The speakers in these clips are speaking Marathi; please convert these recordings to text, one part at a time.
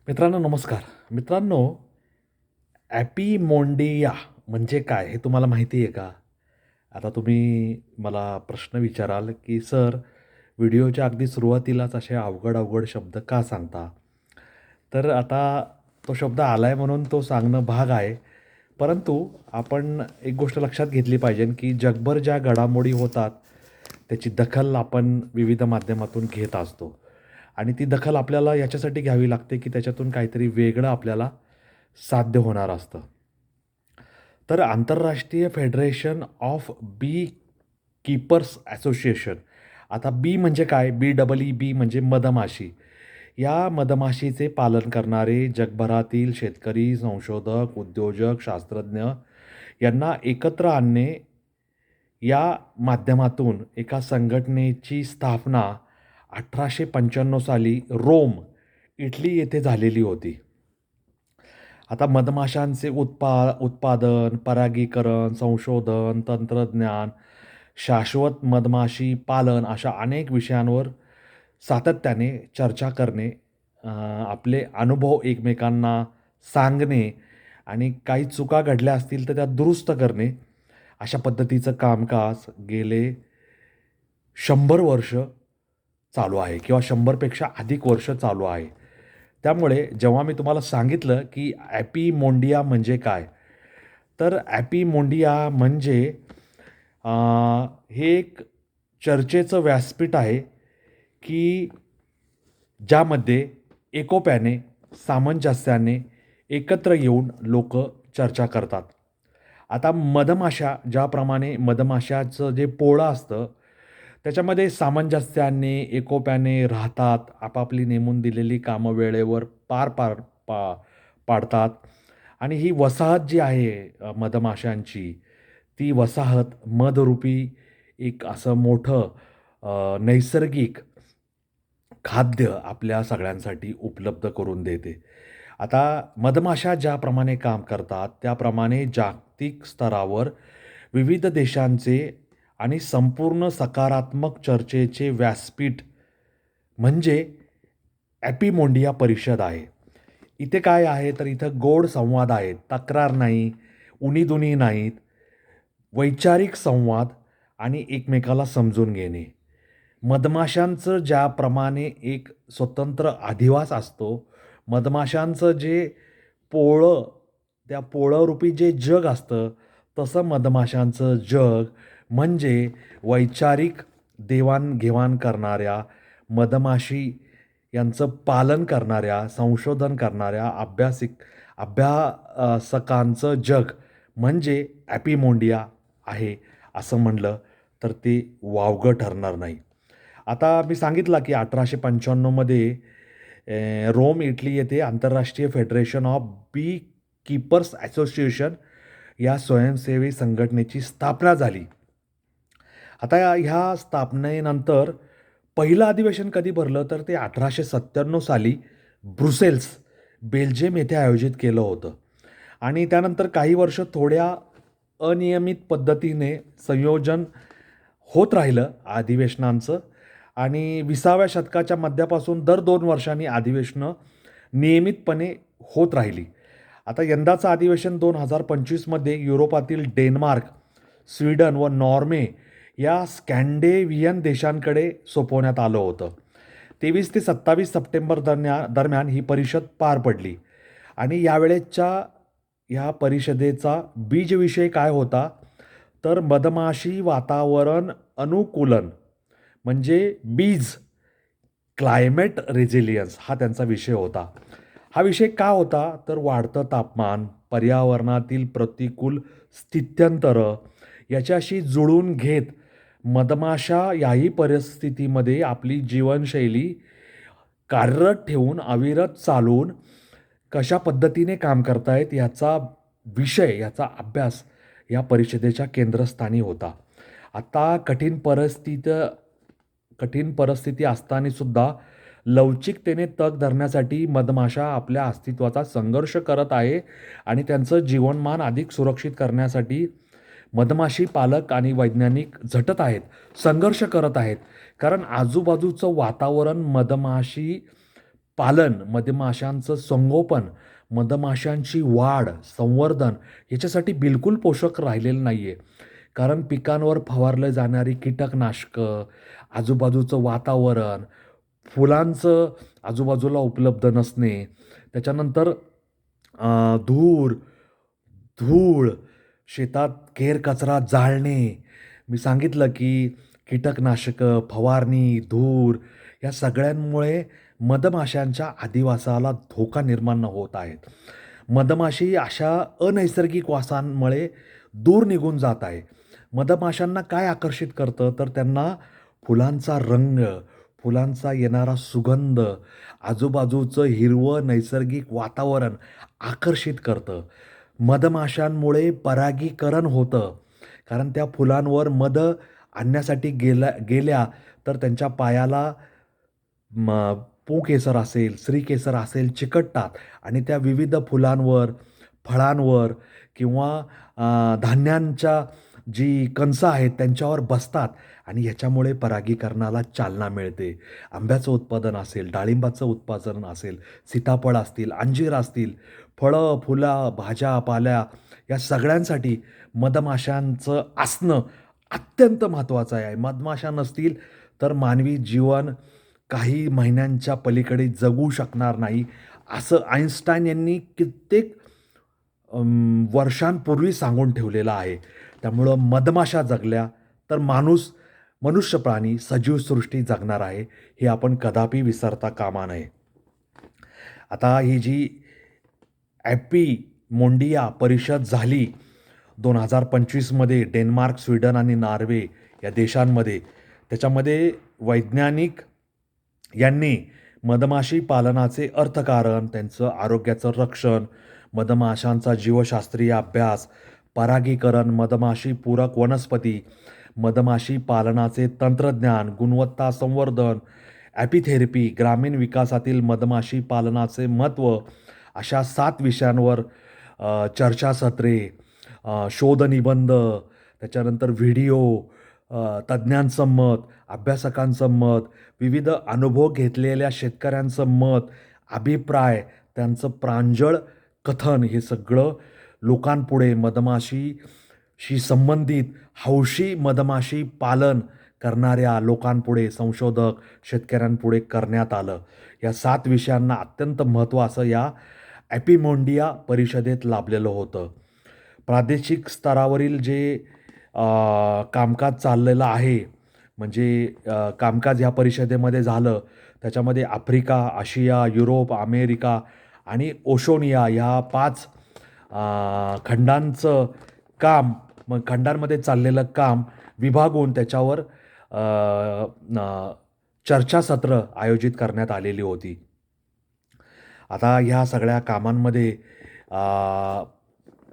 मित्रांनो नमस्कार. मित्रांनो, ॲपिमोंडिया म्हणजे काय हे तुम्हाला माहिती आहे का? आता तुम्ही मला प्रश्न विचाराल, की "सर, व्हिडिओच्या अगदी सुरुवातीलाच असे अवघड-अवघड शब्द का सांगता?" तर आता तो शब्द आलाय म्हणून तो सांगणं भाग आहे. परंतु आपण एक गोष्ट लक्षात घेतली पाहिजे, की जगभर ज्या घडामोडी होतात, त्याची दखल आपण विविध माध्यमातून घेत असतो. आणि ती दखल आपल्याला याच्यासाठी घ्यावी लागते, की त्याच्यातून काहीतरी वेगळं आपल्याला साध्य होणार असतं. तर आंतरराष्ट्रीय federation of beekeepers association. आता बी म्हणजे काय? बी म्हणजे मधमाशी. या मधमाशीचे पालन करणारे जगभरातील शेतकरी, संशोधक, उद्योजक, शास्त्रज्ञ यांना एकत्र आणणे या माध्यमातून एका संघटनेची स्थापना 1895 साली रोम, इटली येथे झालेली होती. आता मधमाशांचे उत्पादन, परागीकरण, संशोधन, तंत्रज्ञान, शाश्वत मधमाशी पालन अशा अनेक विषयांवर सातत्याने चर्चा करणे, आपले अनुभव एकमेकांना सांगणे आणि काही चुका घडल्या असतील तर त्या दुरुस्त करणे, अशा पद्धतीचं कामकाज गेले 100 वर्ष चालू आहे किंवा 100 पेक्षा अधिक वर्ष चालू आहे. त्यामुळे जेव्हा मी तुम्हाला सांगितलं, की ॲपिमोंडिया म्हणजे काय? तर ॲपिमोंडिया म्हणजे अ, हे एक चर्चेचं व्यासपीठ आहे, की ज्यामध्ये एकोप्याने, सामंजस्याने एकत्र येऊन लोकं चर्चा करतात. आता मधमाशा ज्याप्रमाणे मधमाशाचं जे पोळं असतं, त्याच्यामध्ये सामंजस्याने, एकोप्याने राहतात. आपापली नेमून दिलेली कामं वेळेवर पार पार पा पाडतात आणि ही वसाहत जी आहे मधमाशांची, ती वसाहत मधरूपी एक असं मोठं नैसर्गिक खाद्य आपल्या सगळ्यांसाठी उपलब्ध करून देते. आता मधमाशा ज्याप्रमाणे काम करतात, त्याप्रमाणे जागतिक स्तरावर विविध देशांचे आणि संपूर्ण सकारात्मक चर्चेचे व्यासपीठ म्हणजे ॲपिमोंडिया परिषद आहे. इथे काय आहे, तर इथं गोड संवाद आहेत. तक्रार नाही, उणी नाहीत. वैचारिक संवाद आणि एकमेकाला समजून घेणे. मधमाशांचं ज्याप्रमाणे एक स्वतंत्र अधिवास असतो, मधमाशांचं जे पोळं, त्या पोळंरूपी जे जग असतं, तसं मधमाशांचं जग म्हणजे वैचारिक देवाणघेवाण करणाऱ्या, मधमाशी यांचं पालन करणाऱ्या, संशोधन करणाऱ्या अभ्यासकांचं जग म्हणजे ॲपिमोंडिया आहे, असं म्हणलं तर ते वावगं ठरणार नाही. आता मी सांगितलं की 1895 मध्ये रोम, इटली येथे आंतरराष्ट्रीय federation of beekeepers association या स्वयंसेवी संघटनेची स्थापना झाली. आता ह्या स्थापनेनंतर पहिलं अधिवेशन कधी भरलं, तर ते 1897 साली ब्रुसेल्स, बेल्जियम येथे आयोजित केलं होतं. आणि त्यानंतर काही वर्ष थोड्या अनियमित पद्धतीने संयोजन होत राहिलं अधिवेशनांचं आणि 20व्या शतकाच्या मध्यापासून दर 2 वर्षांनी अधिवेशनं नियमितपणे होत राहिली. आता यंदाचं अधिवेशन 2025 मध्ये युरोपातील डेन्मार्क, स्वीडन व नॉर्वे या स्कॅन्डिनेव्हियन देशांकडे सोपवण्यात आलं होतं. 23 ते 27 सप्टेंबर दरम्यान ही परिषद पार पडली आणि यावेळेसच्या ह्या परिषदेचा बीजविषय काय होता, तर मधमाशी वातावरण अनुकूलन म्हणजे बीज क्लायमेट रेझिलियन्स हा त्यांचा विषय होता. हा विषय का होता, तर वाढतं तापमान, पर्यावरणातील प्रतिकूल स्थित्यंतरं याच्याशी जुळवून घेत मधमाशा याही परिस्थितीमध्ये आपली जीवनशैली कार्यरत ठेवून, अविरत चालवून कशा पद्धतीने काम करतायत याचा विषय, याचा अभ्यास या परिषदेच्या केंद्रस्थानी होता. आता कठीण परिस्थिती असताना सुद्धा लवचिकतेने तग धरण्यासाठी मधमाशा आपल्या अस्तित्वाचा संघर्ष करत आहे आणि त्यांचं जीवनमान अधिक सुरक्षित करण्यासाठी मधमाशी पालक आणि वैज्ञानिक झटत आहेत, संघर्ष करत आहेत. कारण आजूबाजूचं वातावरण मधमाशी पालन, मधमाशांचं संगोपन, मधमाशांची वाढ, संवर्धन याच्यासाठी बिलकुल पोषक राहिलेलं नाही आहे. कारण पिकांवर फवारलं जाणारी कीटकनाशकं, आजूबाजूचं वातावरण, फुलांचं आजूबाजूला उपलब्ध नसणे, त्याच्यानंतर धूर, धूळ, शेतात केरकचरा जाळणे. मी सांगितलं की कीटकनाशकं, फवारणी, धूर या सगळ्यांमुळे मधमाशांच्या अधिवासाला धोका निर्माण होत आहेत. मधमाशी अशा अनैसर्गिक वासांमुळे दूर निघून जात आहे. मधमाशांना काय आकर्षित करतं तर त्यांना फुलांचा रंग, फुलांचा येणारा सुगंध, आजूबाजूचं हिरवं नैसर्गिक वातावरण आकर्षित करतं. मधमाशांमुळे परागीकरण होतं. कारण त्या फुलांवर मध आणण्यासाठी गेल्या तर त्यांच्या पायाला पुंकेसर असेल, स्त्रीकेसर असेल चिकटतात आणि त्या विविध फुलांवर, फळांवर किंवा धान्यांच्या जी कणसं आहेत त्यांच्यावर बसतात आणि ह्याच्यामुळे परागीकरणाला चालना मिळते. आंब्याचं उत्पादन असेल, डाळिंबाचं उत्पादन असेल, सीताफळ असतील, अंजीर असतील, फळं, फुलं, भाज्या, पाल्या या सगळ्यांसाठी मधमाशांचं असणं अत्यंत महत्त्वाचं आहे. मधमाशा नसतील तर मानवी जीवन काही महिन्यांच्या पलीकडे जगू शकणार नाही, असं आइन्स्टाईन यांनी कित्येक वर्षांपूर्वी सांगून ठेवलेलं आहे. त्यामुळं मधमाशा जगल्या तर मनुष्य प्राणी, सजीव सृष्टी जगणार आहे, हे आपण कदापि विसरता कामा नये. आता ही जी ॲपी मोंडिया परिषद झाली 2025मध्ये डेन्मार्क, स्वीडन आणि नॉर्वे या देशांमध्ये, त्याच्यामध्ये वैज्ञानिक यांनी मधमाशी पालनाचे अर्थकारण, त्यांचं आरोग्याचं रक्षण, मधमाशांचा जीवशास्त्रीय अभ्यास, परागीकरण, मधमाशी पूरक वनस्पती, मधमाशी पालनाचे तंत्रज्ञान, गुणवत्ता संवर्धन, ॲपिथेरपी, ग्रामीण विकासातील मधमाशी पालनाचे महत्त्व अशा 7 विषयांवर चर्चासत्रे, शोधनिबंध, त्याच्यानंतर व्हिडिओ, तज्ज्ञांचं मत, अभ्यासकांचं मत, विविध अनुभव घेतलेल्या शेतकऱ्यांचं मत, अभिप्राय, त्यांचं प्रांजळ कथन हे सगळं लोकांपुढे मधमाशीशी संबंधित हौशी मधमाशी पालन करणाऱ्या लोकांपुढे, संशोधक, शेतकऱ्यांपुढे करण्यात आलं. या 7 विषयांना अत्यंत महत्त्व असं या ॲपिमोंडिया परिषदेत लाभलेलं होतं. प्रादेशिक स्तरावरील जे कामकाज चाललेलं आहे, म्हणजे कामकाज ह्या परिषदेमध्ये झालं, त्याच्यामध्ये आफ्रिका, आशिया, युरोप, अमेरिका आणि ओशोनिया ह्या 5 खंडांचं काम, मग खंडांमध्ये चाललेलं काम विभागून त्याच्यावर चर्चासत्र आयोजित करण्यात आलेली होती. आता ह्या सगळ्या कामांमध्ये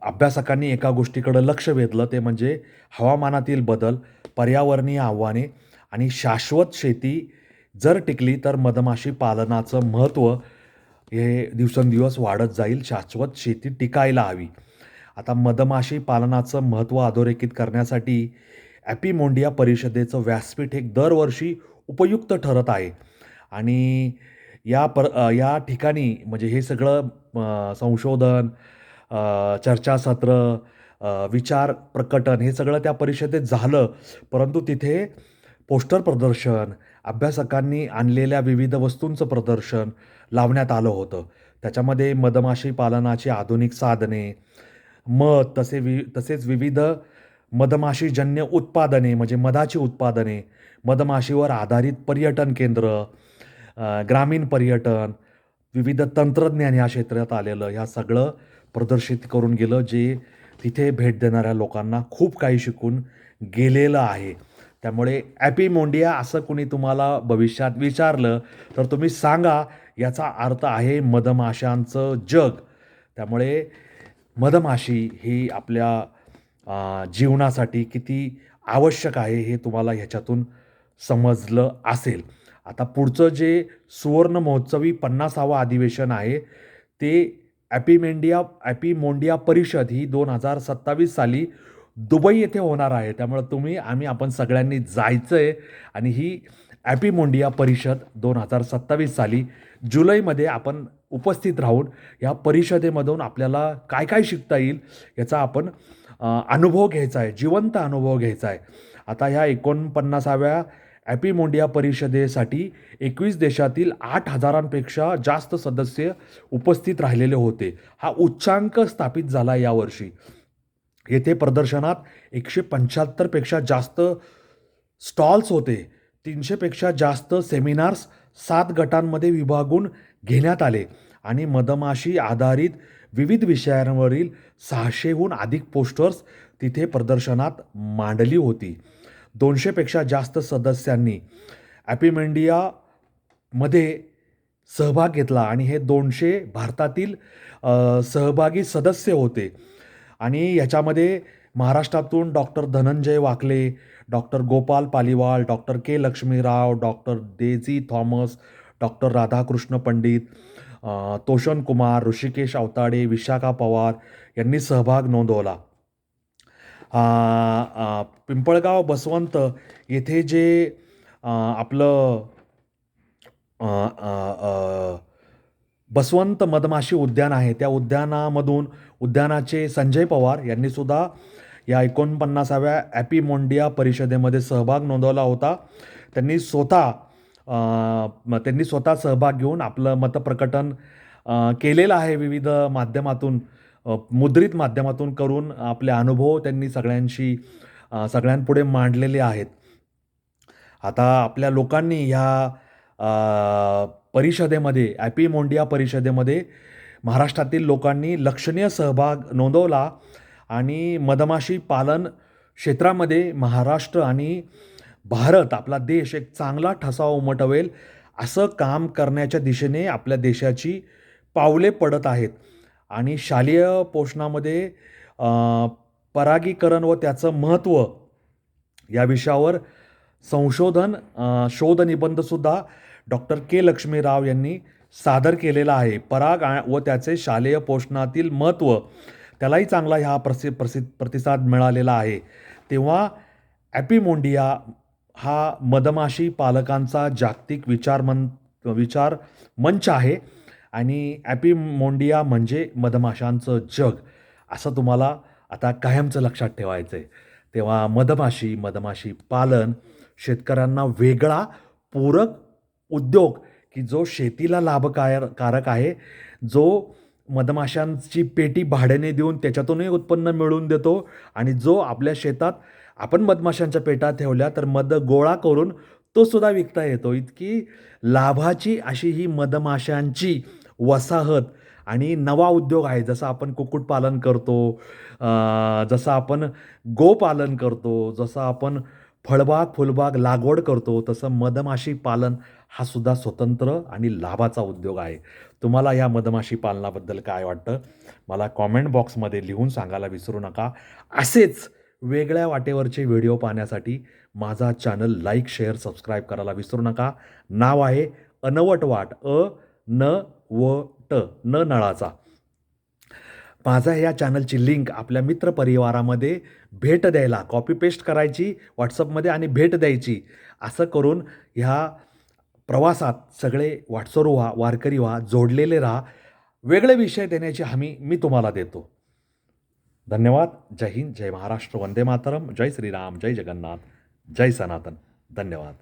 अभ्यासकांनी एका गोष्टीकडे लक्ष वेधलं, ते म्हणजे हवामानातील बदल, पर्यावरणीय आव्हाने आणि शाश्वत शेती जर टिकली तर मधमाशी पालनाचं महत्त्व हे दिवसेंदिवस वाढत जाईल. शाश्वत शेती टिकायला हवी. आता मधमाशी पालनाचं महत्त्व अधोरेखित करण्यासाठी ॲपिमोंडिया परिषदेचं व्यासपीठ हे दरवर्षी उपयुक्त ठरत आहे आणि या ठिकाणी म्हणजे हे सगळं संशोधन, चर्चासत्र, विचार प्रकटन हे सगळं त्या परिषदेत झालं. परंतु तिथे पोस्टर प्रदर्शन, अभ्यासकांनी आणलेल्या विविध वस्तूंचं प्रदर्शन लावण्यात आलं होतं. त्याच्यामध्ये मधमाशी पालनाची आधुनिक साधने, मध, तसेच विविध मधमाशीजन्य उत्पादने म्हणजे मधाची उत्पादने, मधमाशीवर आधारित पर्यटन केंद्र, ग्रामीण पर्यटन, विविध तंत्रज्ञान ह्या क्षेत्रात आलेलं, ह्या सगळं प्रदर्शित करून गेलं, जे तिथे भेट देणाऱ्या लोकांना खूप काही शिकून गेलेलं आहे. त्यामुळे ॲपिमोंडिया असं कुणी तुम्हाला भविष्यात विचारलं तर तुम्ही सांगा, याचा अर्थ आहे मधमाशांचं जग. त्यामुळे मधमाशी ही आपल्या जीवनासाठी किती आवश्यक आहे हे तुम्हाला ह्याच्यातून समजलं असेल. आता पुढचं जे सुवर्ण महोत्सवी 50वा अधिवेशन आहे ते ॲपिमोंडिया परिषद ही 2027 साली दुबई येथे होणार आहे. त्यामुळे आपण सगळ्यांनी जायचं आहे आणि ही ॲपिमोंडिया परिषद 2027 साली जुलैमध्ये आपण उपस्थित राहून या परिषदेमधून आपल्याला काय काय शिकता येईल याचा आपण अनुभव घ्यायचा आहे, जिवंत अनुभव घ्यायचा आहे. आता ह्या 49व्या ॲपिमोंडिया परिषदेसाठी 21 देशातील 8,000पेक्षा जास्त सदस्य उपस्थित राहिलेले होते. हा उच्चांक स्थापित झाला यावर्षी. येथे प्रदर्शनात 175पेक्षा जास्त स्टॉल्स होते. 300पेक्षा जास्त सेमिनार्स 7 गटांमध्ये विभागून घेण्यात आले आणि मधमाशी आधारित विविध विषयांवरील 600हून अधिक पोस्टर्स तिथे प्रदर्शनात मांडली होती. 200पेक्षा जास्त सदस्यांनी ॲपिमोंडियामध्ये सहभाग घेतला आणि हे 200 भारतातील सहभागी सदस्य होते. आणि याच्यामध्ये महाराष्ट्रातून doctor Dhananjay Wakle, doctor Gopal Paliwal, doctor K Laxmirao, doctor Daisy Thomas, doctor Radhakrishna Pandit, Toshan Kumar, Hrishikesh Awtade, Vishakha Pawar यांनी सहभाग नोंदवला. पिंपळगाव बसवंत येथे जे आपलं बसवंत मधमाशी उद्यान आहे, त्या उद्यानाचे संजय पवार यांनी सुद्धा या 49व्या ॲपिमोंडिया परिषदेमध्ये सहभाग नोंदवला होता. त्यांनी स्वतः सहभाग घेऊन आपलं मतप्रकटन केलेलं आहे. विविध माध्यमातून, मुद्रित माध्यमातून करून आपले अनुभव त्यांनी सगळ्यांपुढे मांडलेले आहेत. आता आपल्या लोकांनी ह्या परिषदेमध्ये, ॲपिमोंडिया परिषदेमध्ये महाराष्ट्रातील लोकांनी लक्षणीय सहभाग नोंदवला आणि मधमाशी पालन क्षेत्रामध्ये महाराष्ट्र आणि भारत, आपला देश एक चांगला ठसा उमटवेल असं काम करण्याच्या दिशेने आपल्या देशाची पावले पडत आहेत. आणि शालेय पोषणामध्ये परागीकरण व त्याचं महत्त्व या विषयावर शोध निबंधसुद्धा डॉक्टर के लक्ष्मीराव यांनी सादर केलेला आहे. पराग व त्याचे शालेय पोषणातील महत्त्व, त्यालाही चांगला ह्या प्रतिसाद मिळालेला आहे. तेव्हा ॲपिमोंडिया हा मधमाशी पालकांचा जागतिक विचार मंच आहे आणि ॲपिमोंडिया म्हणजे मधमाशांचं जग, असं तुम्हाला आता कायमचं लक्षात ठेवायचं आहे. तेव्हा मधमाशी पालन शेतकऱ्यांना वेगळा पूरक उद्योग, की जो शेतीला लाभकारक आहे, जो मधमाशांची पेटी भाड्याने देऊन त्याच्यातूनही उत्पन्न मिळवून देतो आणि जो आपल्या शेतात आपण मधमाशांच्या पेट्या ठेवल्या तर मध गोळा करून तो सुद्धा विकता येतो. इतकी लाभाची अशी ही मधमाशांची वसाहत आणि नवा उद्योग आहे. जसं आपण कुक्कुटपालन करतो, जसं आपण गोपालन करतो, जसं आपण फळबाग फुलबाग लागवड करतो, तसं मधमाशी पालन हा सुद्धा स्वतंत्र आणि लाभाचा उद्योग आहे. तुम्हाला या मधमाशी पालनाबद्दल काय वाटतं मला कॉमेंट बॉक्समध्ये लिहून सांगायला विसरू नका. असेच वेगळ्या वाटेवरचे व्हिडिओ पाहण्यासाठी माझा चॅनल लाईक, शेअर, सबस्क्राईब करायला विसरू नका. नाव आहे अनवट वाट, न नळाचा. माझा या चॅनलची लिंक आपल्या मित्रपरिवारामध्ये भेट द्यायला, कॉपी पेस्ट करायची व्हॉट्सअपमध्ये आणि भेट द्यायची. असं करून ह्या प्रवासात सगळे वारकरी व्हा, जोडलेले राहा. वेगळे विषय देण्याची हमी मी तुम्हाला देतो. धन्यवाद. जय हिंद, जय महाराष्ट्र, वंदे मातरम, जय श्रीराम, जय जगन्नाथ, जय सनातन. धन्यवाद.